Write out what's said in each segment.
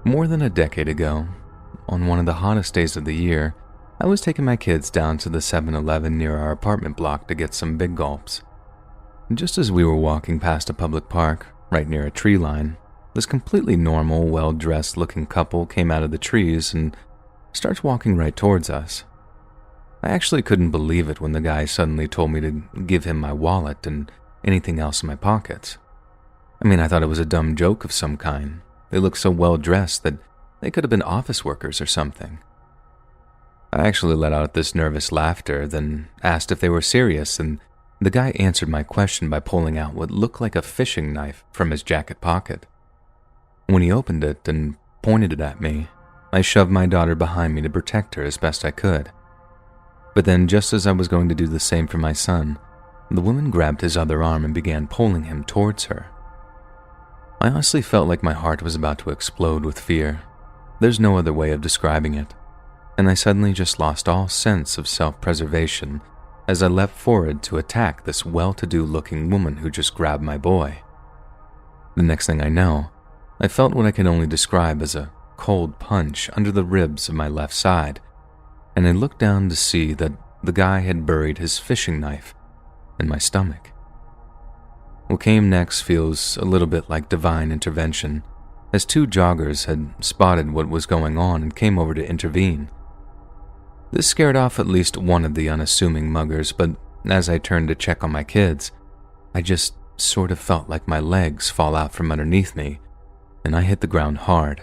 More than a decade ago, on one of the hottest days of the year, I was taking my kids down to the 7-Eleven near our apartment block to get some big gulps. Just as we were walking past a public park, right near a tree line, this completely normal, well-dressed looking couple came out of the trees and starts walking right towards us. I actually couldn't believe it when the guy suddenly told me to give him my wallet and anything else in my pockets. I thought it was a dumb joke of some kind. They looked so well-dressed that they could have been office workers or something. I actually let out this nervous laughter, then asked if they were serious, and the guy answered my question by pulling out what looked like a fishing knife from his jacket pocket. When he opened it and pointed it at me, I shoved my daughter behind me to protect her as best I could. But then, just as I was going to do the same for my son, the woman grabbed his other arm and began pulling him towards her. I honestly felt like my heart was about to explode with fear. There's no other way of describing it. And I suddenly just lost all sense of self-preservation as I leapt forward to attack this well-to-do looking woman who just grabbed my boy. The next thing I know, I felt what I can only describe as a cold punch under the ribs of my left side, and I looked down to see that the guy had buried his fishing knife in my stomach. What came next feels a little bit like divine intervention, as two joggers had spotted what was going on and came over to intervene. This scared off at least one of the unassuming muggers, but as I turned to check on my kids, I just sort of felt like my legs fall out from underneath me, and I hit the ground hard.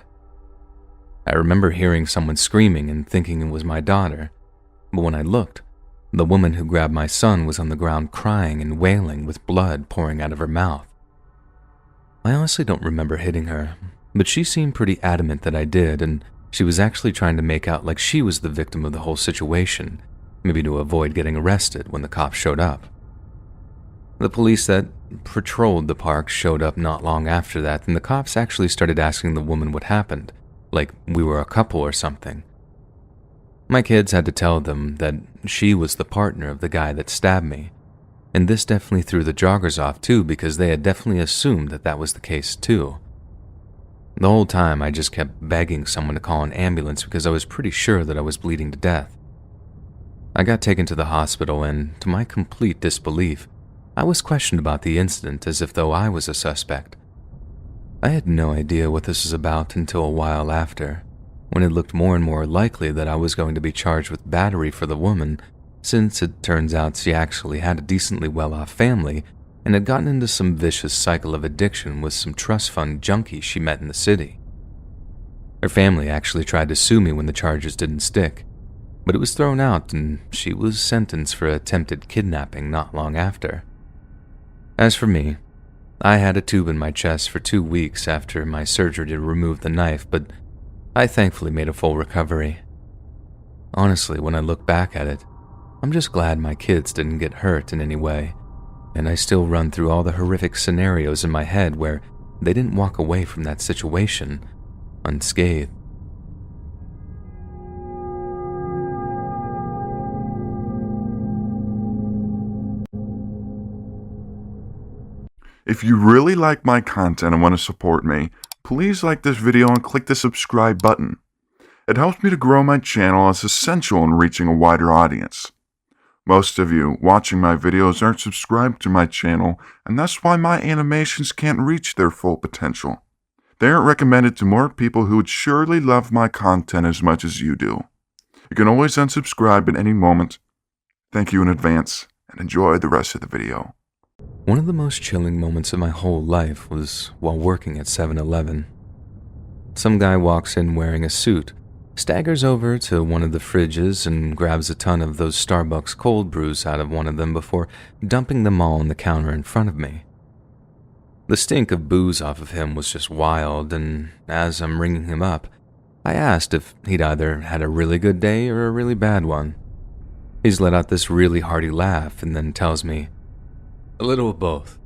I remember hearing someone screaming and thinking it was my daughter, but when I looked, the woman who grabbed my son was on the ground crying and wailing with blood pouring out of her mouth. I honestly don't remember hitting her, but she seemed pretty adamant that I did, and she was actually trying to make out like she was the victim of the whole situation, maybe to avoid getting arrested when the cops showed up. The police that patrolled the park showed up not long after that, and the cops actually started asking the woman what happened, like we were a couple or something. My kids had to tell them that she was the partner of the guy that stabbed me, and this definitely threw the joggers off too because they had definitely assumed that that was the case too. The whole time I just kept begging someone to call an ambulance because I was pretty sure that I was bleeding to death. I got taken to the hospital and, to my complete disbelief, I was questioned about the incident as if though I was a suspect. I had no idea what this was about until a while after, when it looked more and more likely that I was going to be charged with battery for the woman, since it turns out she actually had a decently well-off family and had gotten into some vicious cycle of addiction with some trust fund junkies she met in the city. Her family actually tried to sue me when the charges didn't stick, but it was thrown out and she was sentenced for attempted kidnapping not long after. As for me, I had a tube in my chest for 2 weeks after my surgery to remove the knife, but I thankfully made a full recovery. Honestly, when I look back at it, I'm just glad my kids didn't get hurt in any way, and I still run through all the horrific scenarios in my head where they didn't walk away from that situation unscathed. If you really like my content and want to support me, please like this video and click the subscribe button. It helps me to grow my channel as essential in reaching a wider audience. Most of you watching my videos aren't subscribed to my channel, and that's why my animations can't reach their full potential. They aren't recommended to more people who would surely love my content as much as you do. You can always unsubscribe at any moment. Thank you in advance, and enjoy the rest of the video. One of the most chilling moments of my whole life was while working at 7-Eleven. Some guy walks in wearing a suit, staggers over to one of the fridges and grabs a ton of those Starbucks cold brews out of one of them before dumping them all on the counter in front of me. The stink of booze off of him was just wild, and as I'm ringing him up, I asked if he'd either had a really good day or a really bad one. He's let out this really hearty laugh and then tells me, "A little of both."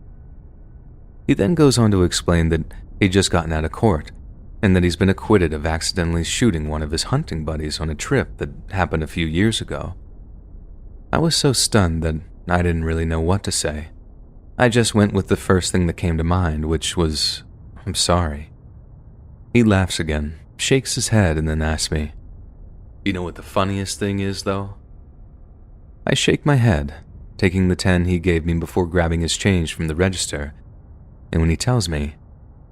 He then goes on to explain that he'd just gotten out of court, and that he's been acquitted of accidentally shooting one of his hunting buddies on a trip that happened a few years ago. I was so stunned that I didn't really know what to say. I just went with the first thing that came to mind, which was, "I'm sorry." He laughs again, shakes his head, and then asks me, "You know what the funniest thing is, though?" I shake my head, taking the 10 he gave me before grabbing his change from the register, and when he tells me,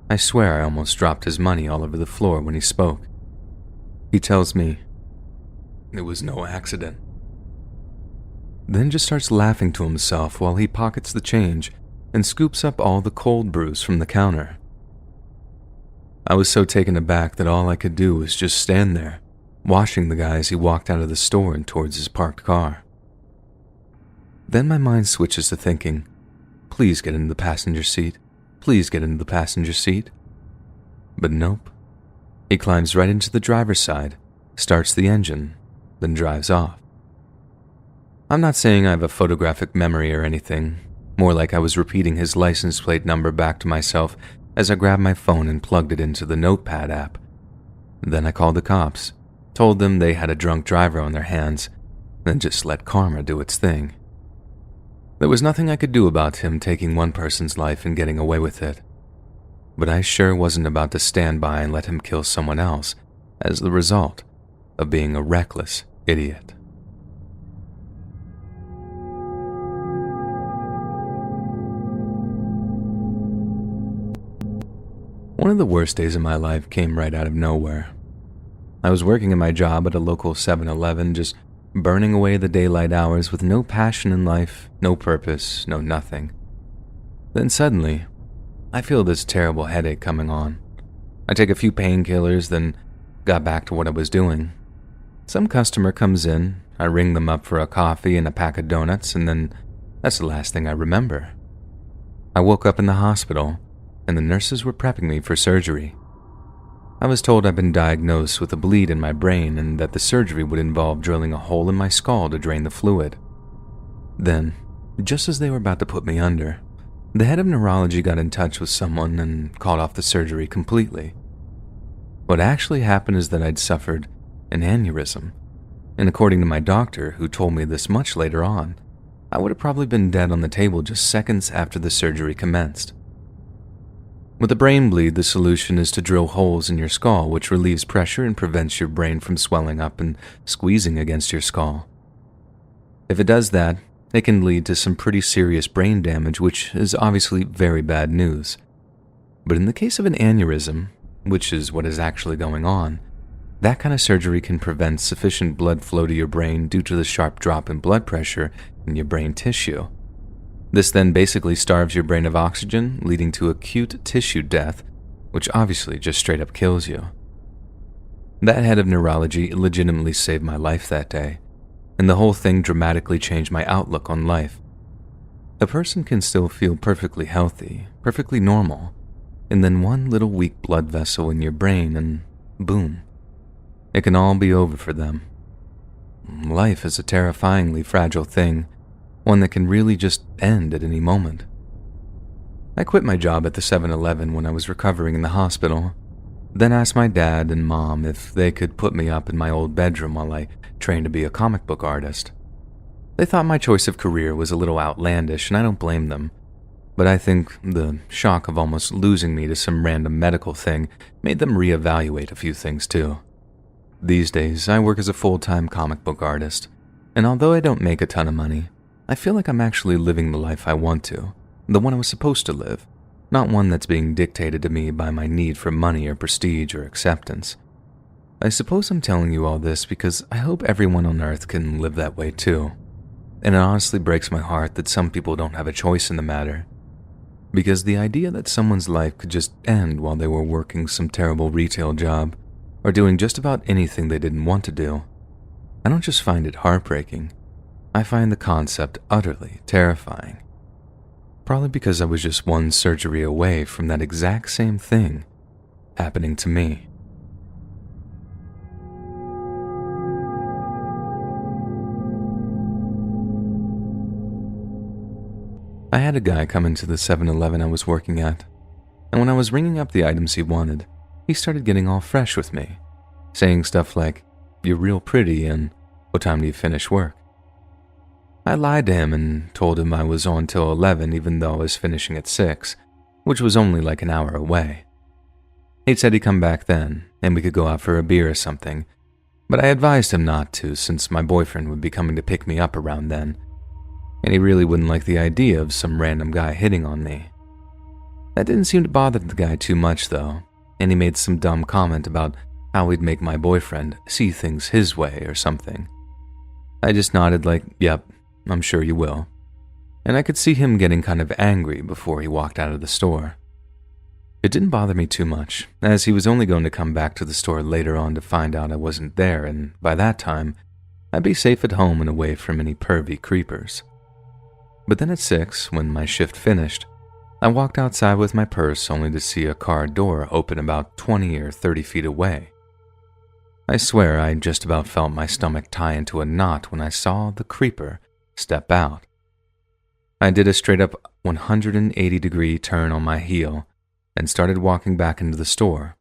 I swear I almost dropped his money all over the floor when he spoke. He tells me, "It was no accident." Then just starts laughing to himself while he pockets the change and scoops up all the cold brews from the counter. I was so taken aback that all I could do was just stand there, watching the guy as he walked out of the store and towards his parked car. Then my mind switches to thinking, please get into the passenger seat, please get into the passenger seat. But nope. He climbs right into the driver's side, starts the engine, then drives off. I'm not saying I have a photographic memory or anything, more like I was repeating his license plate number back to myself as I grabbed my phone and plugged it into the Notepad app. Then I called the cops, told them they had a drunk driver on their hands, then just let karma do its thing. There was nothing I could do about him taking one person's life and getting away with it. But I sure wasn't about to stand by and let him kill someone else as the result of being a reckless idiot. One of the worst days of my life came right out of nowhere. I was working in my job at a local 7-Eleven, just burning away the daylight hours with no passion in life, no purpose, no nothing. Then suddenly, I feel this terrible headache coming on. I take a few painkillers, then got back to what I was doing. Some customer comes in, I ring them up for a coffee and a pack of donuts, and then that's the last thing I remember. I woke up in the hospital, and the nurses were prepping me for surgery. I was told I'd been diagnosed with a bleed in my brain and that the surgery would involve drilling a hole in my skull to drain the fluid. Then, just as they were about to put me under, the head of neurology got in touch with someone and called off the surgery completely. What actually happened is that I'd suffered an aneurysm, and according to my doctor, who told me this much later on, I would have probably been dead on the table just seconds after the surgery commenced. With a brain bleed, the solution is to drill holes in your skull, which relieves pressure and prevents your brain from swelling up and squeezing against your skull. If it does that, it can lead to some pretty serious brain damage, which is obviously very bad news. But in the case of an aneurysm, which is what is actually going on, that kind of surgery can prevent sufficient blood flow to your brain due to the sharp drop in blood pressure in your brain tissue. This then basically starves your brain of oxygen, leading to acute tissue death, which obviously just straight up kills you. That head of neurology legitimately saved my life that day, and the whole thing dramatically changed my outlook on life. A person can still feel perfectly healthy, perfectly normal, and then one little weak blood vessel in your brain and boom, it can all be over for them. Life is a terrifyingly fragile thing, one that can really just end at any moment. I quit my job at the 7-Eleven when I was recovering in the hospital, then asked my dad and mom if they could put me up in my old bedroom while I trained to be a comic book artist. They thought my choice of career was a little outlandish, and I don't blame them, but I think the shock of almost losing me to some random medical thing made them reevaluate a few things too. These days, I work as a full-time comic book artist, and although I don't make a ton of money, I feel like I'm actually living the life I want to, the one I was supposed to live, not one that's being dictated to me by my need for money or prestige or acceptance. I suppose I'm telling you all this because I hope everyone on Earth can live that way too. And it honestly breaks my heart that some people don't have a choice in the matter. Because the idea that someone's life could just end while they were working some terrible retail job, or doing just about anything they didn't want to do, I don't just find it heartbreaking. I find the concept utterly terrifying. Probably because I was just one surgery away from that exact same thing happening to me. I had a guy come into the 7-Eleven I was working at, and when I was ringing up the items he wanted, he started getting all fresh with me, saying stuff like, "You're real pretty," and "What time do you finish work?" I lied to him and told him I was on till 11 even though I was finishing at 6, which was only like an hour away. He said he'd come back then, and we could go out for a beer or something, but I advised him not to since my boyfriend would be coming to pick me up around then, and he really wouldn't like the idea of some random guy hitting on me. That didn't seem to bother the guy too much though, and he made some dumb comment about how he'd make my boyfriend see things his way or something. I just nodded like, yep, I'm sure you will, and I could see him getting kind of angry before he walked out of the store. It didn't bother me too much, as he was only going to come back to the store later on to find out I wasn't there, and by that time, I'd be safe at home and away from any pervy creepers. But then at 6, when my shift finished, I walked outside with my purse only to see a car door open about 20 or 30 feet away. I swear I just about felt my stomach tie into a knot when I saw the creeper step out. I did a straight-up 180-degree turn on my heel and started walking back into the store,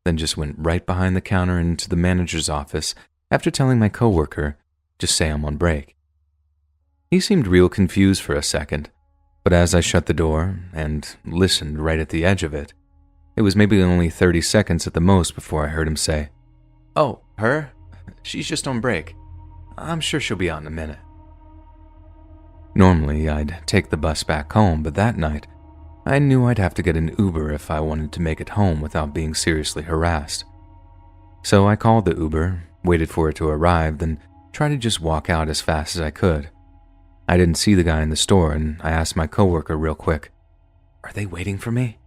then just went right behind the counter and into the manager's office after telling my coworker, just say I'm on break. He seemed real confused for a second, but as I shut the door and listened right at the edge of it, it was maybe only 30 seconds at the most before I heard him say, "Oh, her? She's just on break. I'm sure she'll be out in a minute." Normally, I'd take the bus back home, but that night, I knew I'd have to get an Uber if I wanted to make it home without being seriously harassed. So I called the Uber, waited for it to arrive, then tried to just walk out as fast as I could. I didn't see the guy in the store, and I asked my coworker real quick, "Are they waiting for me?"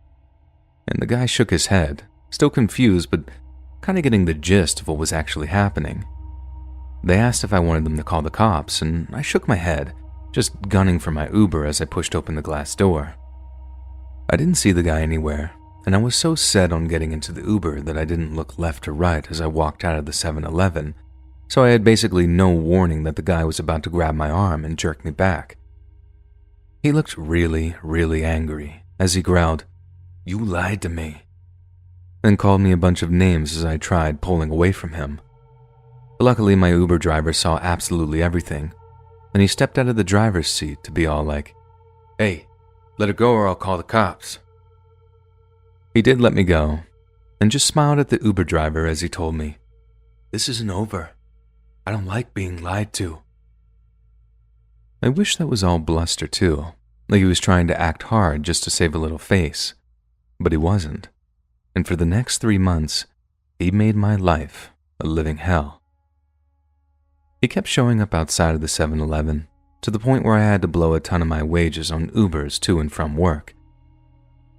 And the guy shook his head, still confused, but kind of getting the gist of what was actually happening. They asked if I wanted them to call the cops, and I shook my head, just gunning for my Uber as I pushed open the glass door. I didn't see the guy anywhere, and I was so set on getting into the Uber that I didn't look left or right as I walked out of the 7-Eleven, so I had basically no warning that the guy was about to grab my arm and jerk me back. He looked really, really angry as he growled, "You lied to me," then called me a bunch of names as I tried pulling away from him. Luckily, my Uber driver saw absolutely everything, and he stepped out of the driver's seat to be all like, "Hey, let her go or I'll call the cops." He did let me go, and just smiled at the Uber driver as he told me, "This isn't over. I don't like being lied to." I wish that was all bluster too, like he was trying to act hard just to save a little face, but he wasn't. And for the next 3 months, he made my life a living hell. He kept showing up outside of the 7-Eleven, to the point where I had to blow a ton of my wages on Ubers to and from work.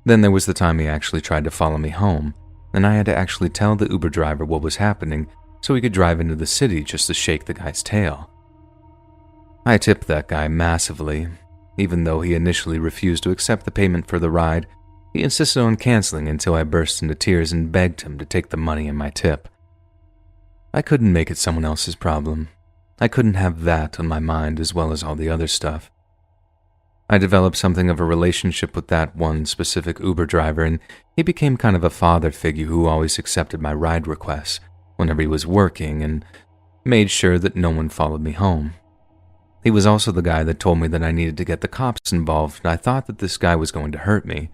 Then there was the time he actually tried to follow me home, and I had to actually tell the Uber driver what was happening so he could drive into the city just to shake the guy's tail. I tipped that guy massively. Even though he initially refused to accept the payment for the ride, he insisted on canceling until I burst into tears and begged him to take the money and my tip. I couldn't make it someone else's problem. I couldn't have that on my mind as well as all the other stuff. I developed something of a relationship with that one specific Uber driver, and he became kind of a father figure who always accepted my ride requests whenever he was working and made sure that no one followed me home. He was also the guy that told me that I needed to get the cops involved. I thought that this guy was going to hurt me,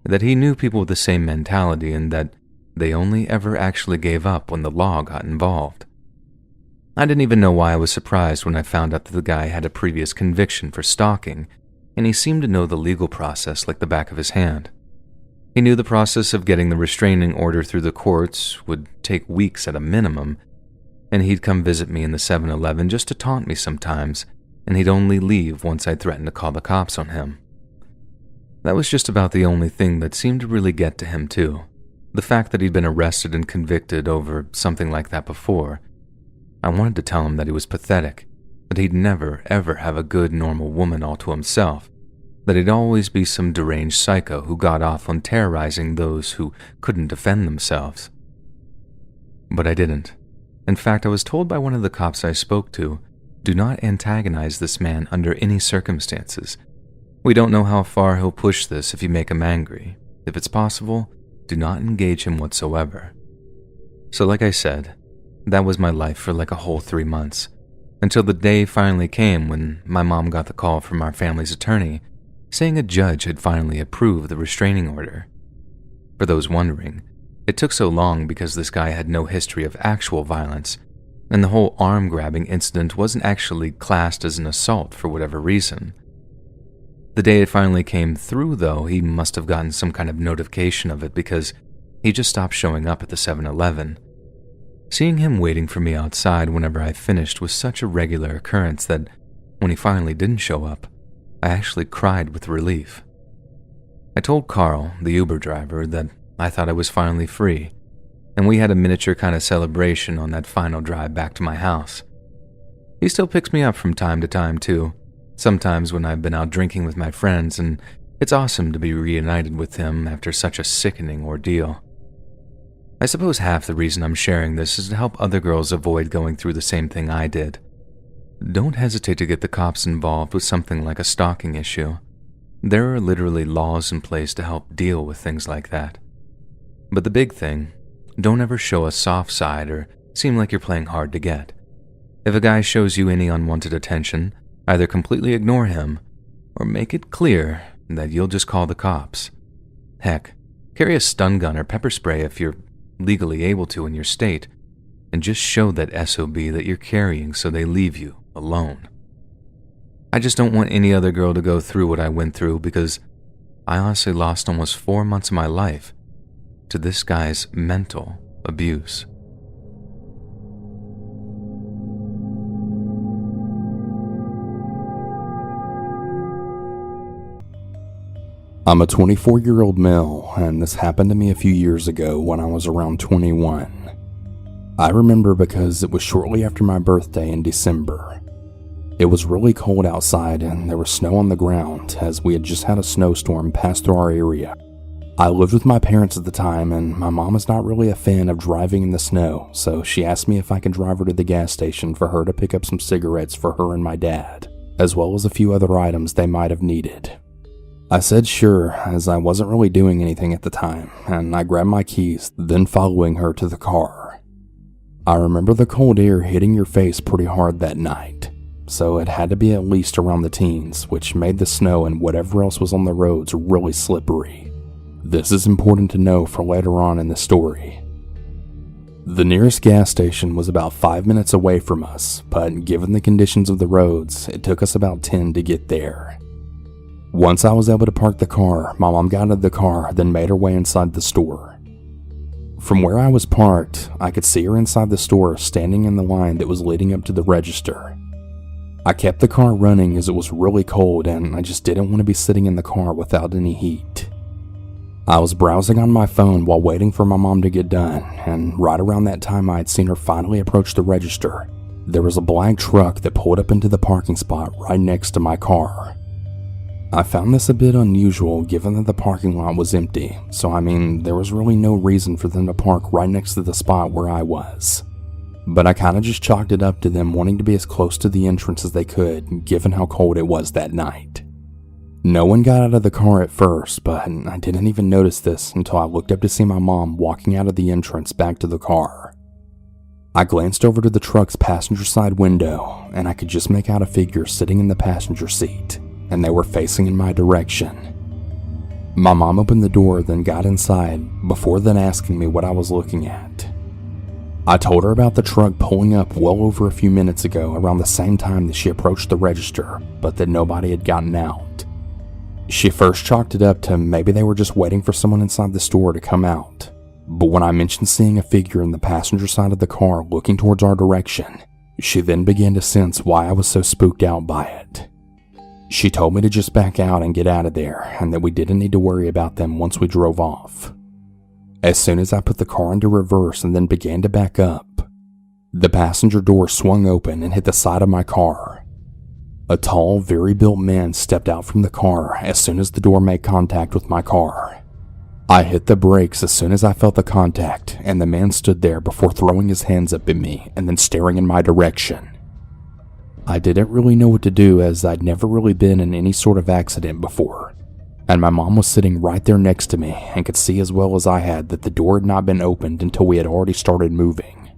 that he knew people with the same mentality and that they only ever actually gave up when the law got involved. I didn't even know why I was surprised when I found out that the guy had a previous conviction for stalking, and he seemed to know the legal process like the back of his hand. He knew the process of getting the restraining order through the courts would take weeks at a minimum, and he'd come visit me in the 7-Eleven just to taunt me sometimes, and he'd only leave once I threatened to call the cops on him. That was just about the only thing that seemed to really get to him too, the fact that he'd been arrested and convicted over something like that before. I wanted to tell him that he was pathetic, that he'd never, ever have a good, normal woman all to himself, that he'd always be some deranged psycho who got off on terrorizing those who couldn't defend themselves. But I didn't. In fact, I was told by one of the cops I spoke to, "Do not antagonize this man under any circumstances. We don't know how far he'll push this if you make him angry. If it's possible, do not engage him whatsoever." So like I said, that was my life for like a whole 3 months, until the day finally came when my mom got the call from our family's attorney saying a judge had finally approved the restraining order. For those wondering, It took so long because this guy had no history of actual violence, and the whole arm-grabbing incident wasn't actually classed as an assault for whatever reason. The day it finally came through, though, he must have gotten some kind of notification of it because he just stopped showing up at the 7-Eleven. Seeing him waiting for me outside whenever I finished was such a regular occurrence that when he finally didn't show up, I actually cried with relief. I told Carl, the Uber driver, that I thought I was finally free, and we had a miniature kind of celebration on that final drive back to my house. He still picks me up from time to time, too, sometimes when I've been out drinking with my friends, and it's awesome to be reunited with him after such a sickening ordeal. I suppose half the reason I'm sharing this is to help other girls avoid going through the same thing I did. Don't hesitate to get the cops involved with something like a stalking issue. There are literally laws in place to help deal with things like that. But the big thing, don't ever show a soft side or seem like you're playing hard to get. If a guy shows you any unwanted attention, either completely ignore him or make it clear that you'll just call the cops. Heck, carry a stun gun or pepper spray if you're legally able to in your state, and just show that SOB that you're carrying so they leave you alone. I just don't want any other girl to go through what I went through because I honestly lost almost 4 months of my life to this guy's mental abuse. I'm a 24-year-old male, and this happened to me a few years ago when I was around 21. I remember because it was shortly after my birthday in December. It was really cold outside and there was snow on the ground as we had just had a snowstorm pass through our area. I lived with my parents at the time, and my mom is not really a fan of driving in the snow, so she asked me if I could drive her to the gas station for her to pick up some cigarettes for her and my dad, as well as a few other items they might have needed. I said sure, as I wasn't really doing anything at the time, and I grabbed my keys, then following her to the car. I remember the cold air hitting your face pretty hard that night, so it had to be at least around the teens, which made the snow and whatever else was on the roads really slippery. This is important to know for later on in the story. The nearest gas station was about 5 minutes away from us, but given the conditions of the roads, it took us about 10 to get there. Once I was able to park the car, my mom got out of the car, then made her way inside the store. From where I was parked, I could see her inside the store standing in the line that was leading up to the register. I kept the car running as it was really cold and I just didn't want to be sitting in the car without any heat. I was browsing on my phone while waiting for my mom to get done, and right around that time I had seen her finally approach the register. There was a black truck that pulled up into the parking spot right next to my car. I found this a bit unusual given that the parking lot was empty, so there was really no reason for them to park right next to the spot where I was. But I kinda just chalked it up to them wanting to be as close to the entrance as they could, given how cold it was that night. No one got out of the car at first, but I didn't even notice this until I looked up to see my mom walking out of the entrance back to the car. I glanced over to the truck's passenger side window, and I could just make out a figure sitting in the passenger seat, and they were facing in my direction. My mom opened the door, then got inside, before then asking me what I was looking at. I told her about the truck pulling up well over a few minutes ago around the same time that she approached the register, but that nobody had gotten out. She first chalked it up to maybe they were just waiting for someone inside the store to come out, but when I mentioned seeing a figure in the passenger side of the car looking towards our direction, she then began to sense why I was so spooked out by it. She told me to just back out and get out of there, and that we didn't need to worry about them once we drove off. As soon as I put the car into reverse and then began to back up, the passenger door swung open and hit the side of my car. A tall, very built man stepped out from the car as soon as the door made contact with my car. I hit the brakes as soon as I felt the contact, and the man stood there before throwing his hands up at me and then staring in my direction. I didn't really know what to do as I'd never really been in any sort of accident before, and my mom was sitting right there next to me and could see as well as I had that the door had not been opened until we had already started moving.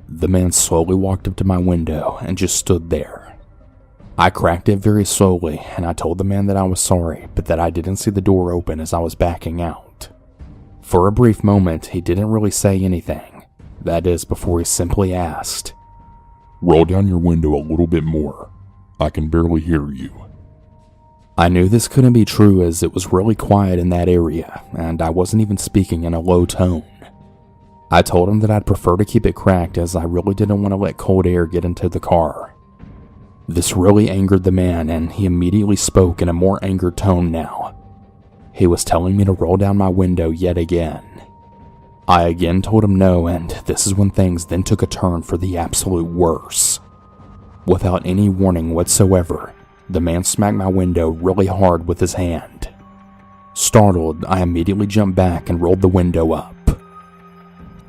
The man slowly walked up to my window and just stood there. I cracked it very slowly, and I told the man that I was sorry, but that I didn't see the door open as I was backing out. For a brief moment, he didn't really say anything. That is, before he simply asked, "Roll down your window a little bit more. I can barely hear you." I knew this couldn't be true as it was really quiet in that area, and I wasn't even speaking in a low tone. I told him that I'd prefer to keep it cracked as I really didn't want to let cold air get into the car. This really angered the man, and he immediately spoke in a more angered tone now. He was telling me to roll down my window yet again. I again told him no, and this is when things then took a turn for the absolute worse. Without any warning whatsoever, the man smacked my window really hard with his hand. Startled, I immediately jumped back and rolled the window up.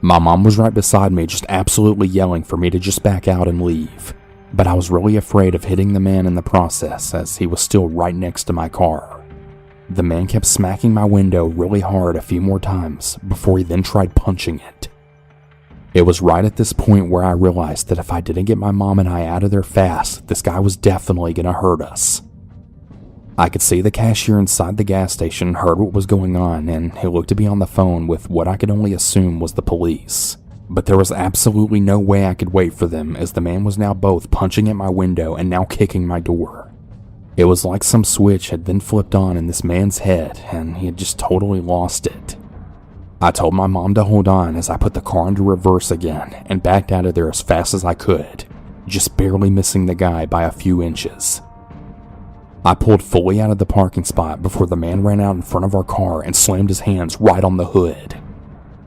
My mom was right beside me, just absolutely yelling for me to just back out and leave. But I was really afraid of hitting the man in the process, as he was still right next to my car. The man kept smacking my window really hard a few more times before he then tried punching it. It was right at this point where I realized that if I didn't get my mom and I out of there fast, this guy was definitely going to hurt us. I could see the cashier inside the gas station heard what was going on, and he looked to be on the phone with what I could only assume was the police. But there was absolutely no way I could wait for them, as the man was now both punching at my window and now kicking my door. It was like some switch had then flipped on in this man's head, and he had just totally lost it. I told my mom to hold on as I put the car into reverse again and backed out of there as fast as I could, just barely missing the guy by a few inches. I pulled fully out of the parking spot before the man ran out in front of our car and slammed his hands right on the hood.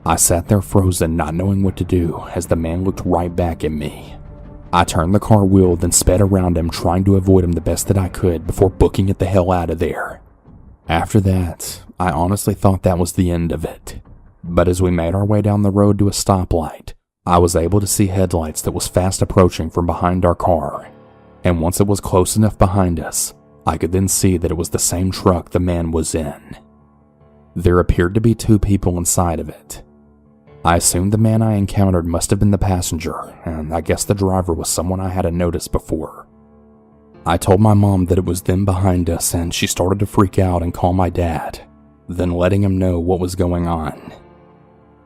I sat there frozen, not knowing what to do, as the man looked right back at me. I turned the car wheel, then sped around him, trying to avoid him the best that I could before booking it the hell out of there. After that, I honestly thought that was the end of it. But as we made our way down the road to a stoplight, I was able to see headlights that was fast approaching from behind our car. And once it was close enough behind us, I could then see that it was the same truck the man was in. There appeared to be 2 people inside of it. I assumed the man I encountered must have been the passenger, and I guess the driver was someone I hadn't noticed before. I told my mom that it was them behind us, and she started to freak out and call my dad, then letting him know what was going on.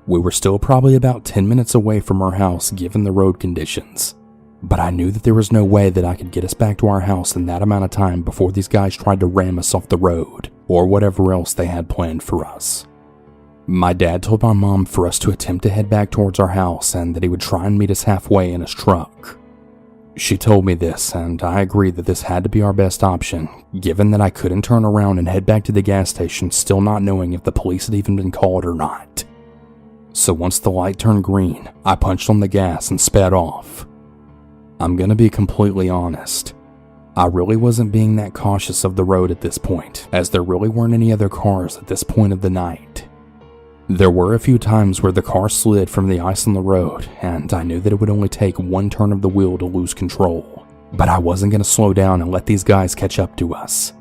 We were still probably about 10 minutes away from our house given the road conditions, but I knew that there was no way that I could get us back to our house in that amount of time before these guys tried to ram us off the road, or whatever else they had planned for us. My dad told my mom for us to attempt to head back towards our house and that he would try and meet us halfway in his truck. She told me this, and I agreed that this had to be our best option, given that I couldn't turn around and head back to the gas station still not knowing if the police had even been called or not. So once the light turned green, I punched on the gas and sped off. I'm gonna be completely honest. I really wasn't being that cautious of the road at this point, as there really weren't any other cars at this point of the night. There were a few times where the car slid from the ice on the road, and I knew that it would only take one turn of the wheel to lose control, but I wasn't going to slow down and let these guys catch up to us.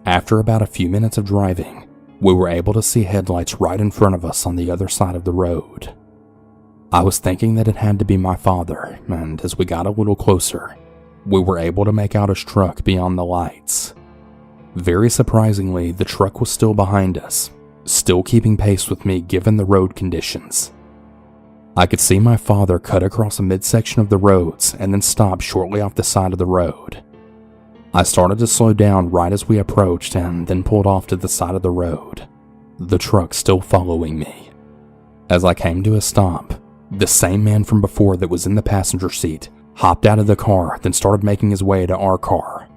After about a few minutes of driving, we were able to see headlights right in front of us on the other side of the road. I was thinking that it had to be my father, and as we got a little closer, we were able to make out his truck beyond the lights. Very surprisingly, the truck was still behind us, still keeping pace with me given the road conditions. I could see my father cut across a midsection of the roads and then stop shortly off the side of the road. I started to slow down right as we approached and then pulled off to the side of the road, the truck still following me. As I came to a stop, the same man from before that was in the passenger seat hopped out of the car, then started making his way to our car.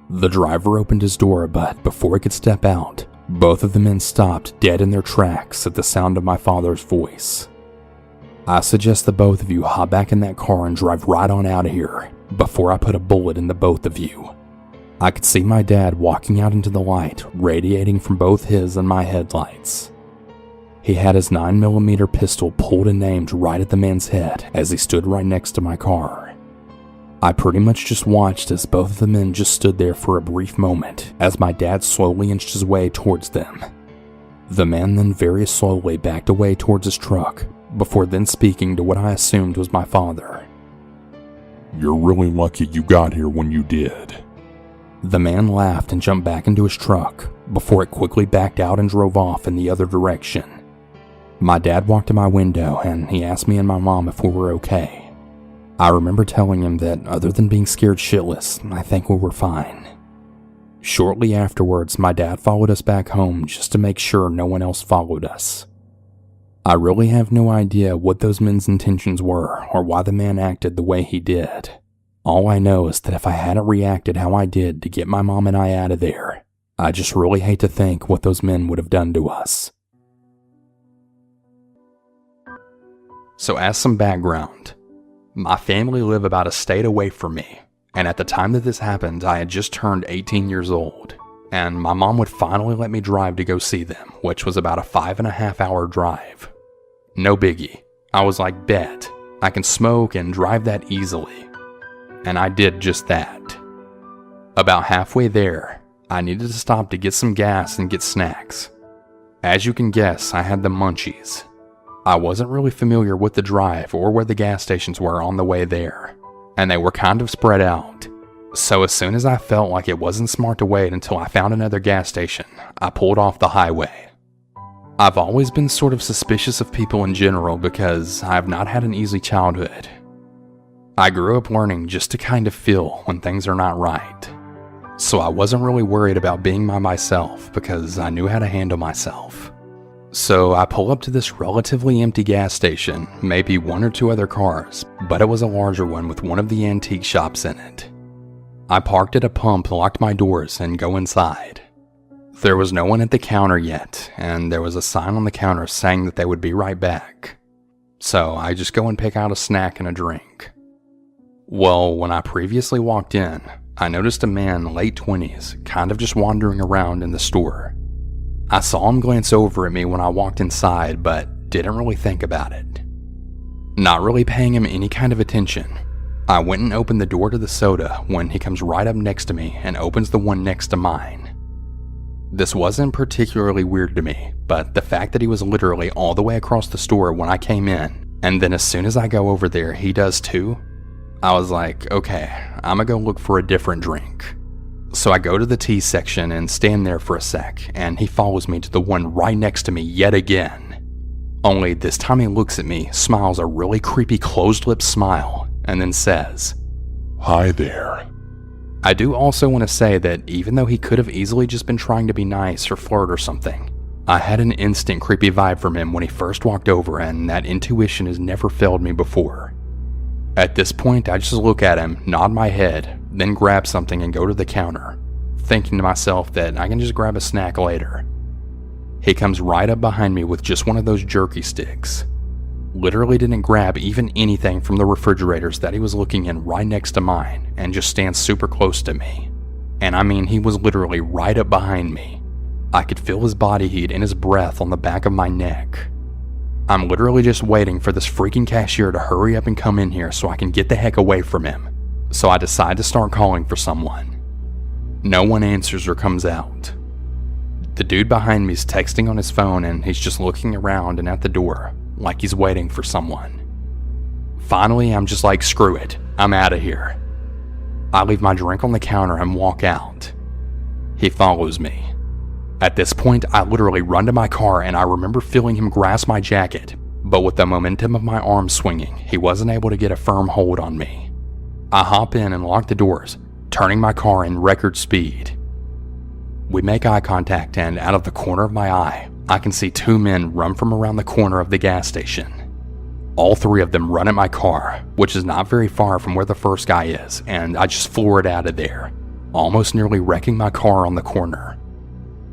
The driver opened his door, but before he could step out, both of the men stopped dead in their tracks at the sound of my father's voice. I suggest that both of you hop back in that car and drive right on out of here before I put a bullet in the both of you. I could see my dad walking out into the light, radiating from both his and my headlights. He had his 9mm pistol pulled and aimed right at the man's head as he stood right next to my car. I pretty much just watched as both of the men just stood there for a brief moment as my dad slowly inched his way towards them. The man then very slowly backed away towards his truck before then speaking to what I assumed was my father. "You're really lucky you got here when you did." The man laughed and jumped back into his truck before it quickly backed out and drove off in the other direction. My dad walked to my window and he asked me and my mom if we were okay. I remember telling him that other than being scared shitless, I think we were fine. Shortly afterwards, my dad followed us back home just to make sure no one else followed us. I really have no idea what those men's intentions were or why the man acted the way he did. All I know is that if I hadn't reacted how I did to get my mom and I out of there, I just really hate to think what those men would have done to us. So as some background, my family live about a state away from me, and at the time that this happened, I had just turned 18 years old, and my mom would finally let me drive to go see them, which was about a 5.5-hour drive. No biggie. I was like, bet, I can smoke and drive that easily. And I did just that. About halfway there, I needed to stop to get some gas and get snacks. As you can guess, I had the munchies. I wasn't really familiar with the drive or where the gas stations were on the way there, and they were kind of spread out. So as soon as I felt like it wasn't smart to wait until I found another gas station, I pulled off the highway. I've always been sort of suspicious of people in general because I've not had an easy childhood. I grew up learning just to kind of feel when things are not right. So I wasn't really worried about being by myself because I knew how to handle myself. So I pull up to this relatively empty gas station, maybe one or two other cars, but it was a larger one with one of the antique shops in it. I parked at a pump, locked my doors, and go inside. There was no one at the counter yet, and there was a sign on the counter saying that they would be right back. So I just go and pick out a snack and a drink. Well, when I previously walked in, I noticed a man, late 20s, kind of just wandering around in the store. I saw him glance over at me when I walked inside, but didn't really think about it. Not really paying him any kind of attention, I went and opened the door to the soda when he comes right up next to me and opens the one next to mine. This wasn't particularly weird to me, but the fact that he was literally all the way across the store when I came in, and then as soon as I go over there, he does too, I was like, okay, I'm gonna go look for a different drink. So I go to the tea section and stand there for a sec, and he follows me to the one right next to me yet again. Only this time he looks at me, smiles a really creepy closed-lipped smile, and then says, "Hi there." I do also want to say that even though he could have easily just been trying to be nice or flirt or something, I had an instant creepy vibe from him when he first walked over, and that intuition has never failed me before. At this point, I just look at him, nod my head, then grab something and go to the counter, thinking to myself that I can just grab a snack later. He comes right up behind me with just one of those jerky sticks. Literally didn't grab even anything from the refrigerators that he was looking in right next to mine and just stands super close to me. And I mean, he was literally right up behind me. I could feel his body heat and his breath on the back of my neck. I'm literally just waiting for this freaking cashier to hurry up and come in here so I can get the heck away from him. So I decide to start calling for someone. No one answers or comes out. The dude behind me is texting on his phone and he's just looking around and at the door like he's waiting for someone. Finally, I'm just like, screw it, I'm out of here. I leave my drink on the counter and walk out. He follows me. At this point, I literally run to my car and I remember feeling him grasp my jacket, but with the momentum of my arm swinging, he wasn't able to get a firm hold on me. I hop in and lock the doors, turning my car in record speed. We make eye contact and out of the corner of my eye, I can see two men run from around the corner of the gas station. All three of them run at my car, which is not very far from where the first guy is, and I just floor it out of there, almost nearly wrecking my car on the corner.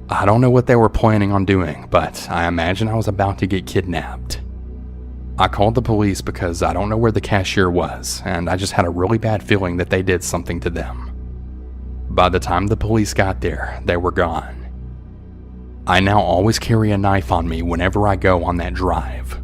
I don't know what they were planning on doing, but I imagine I was about to get kidnapped. I called the police because I don't know where the cashier was, and I just had a really bad feeling that they did something to them. By the time the police got there, they were gone. I now always carry a knife on me whenever I go on that drive.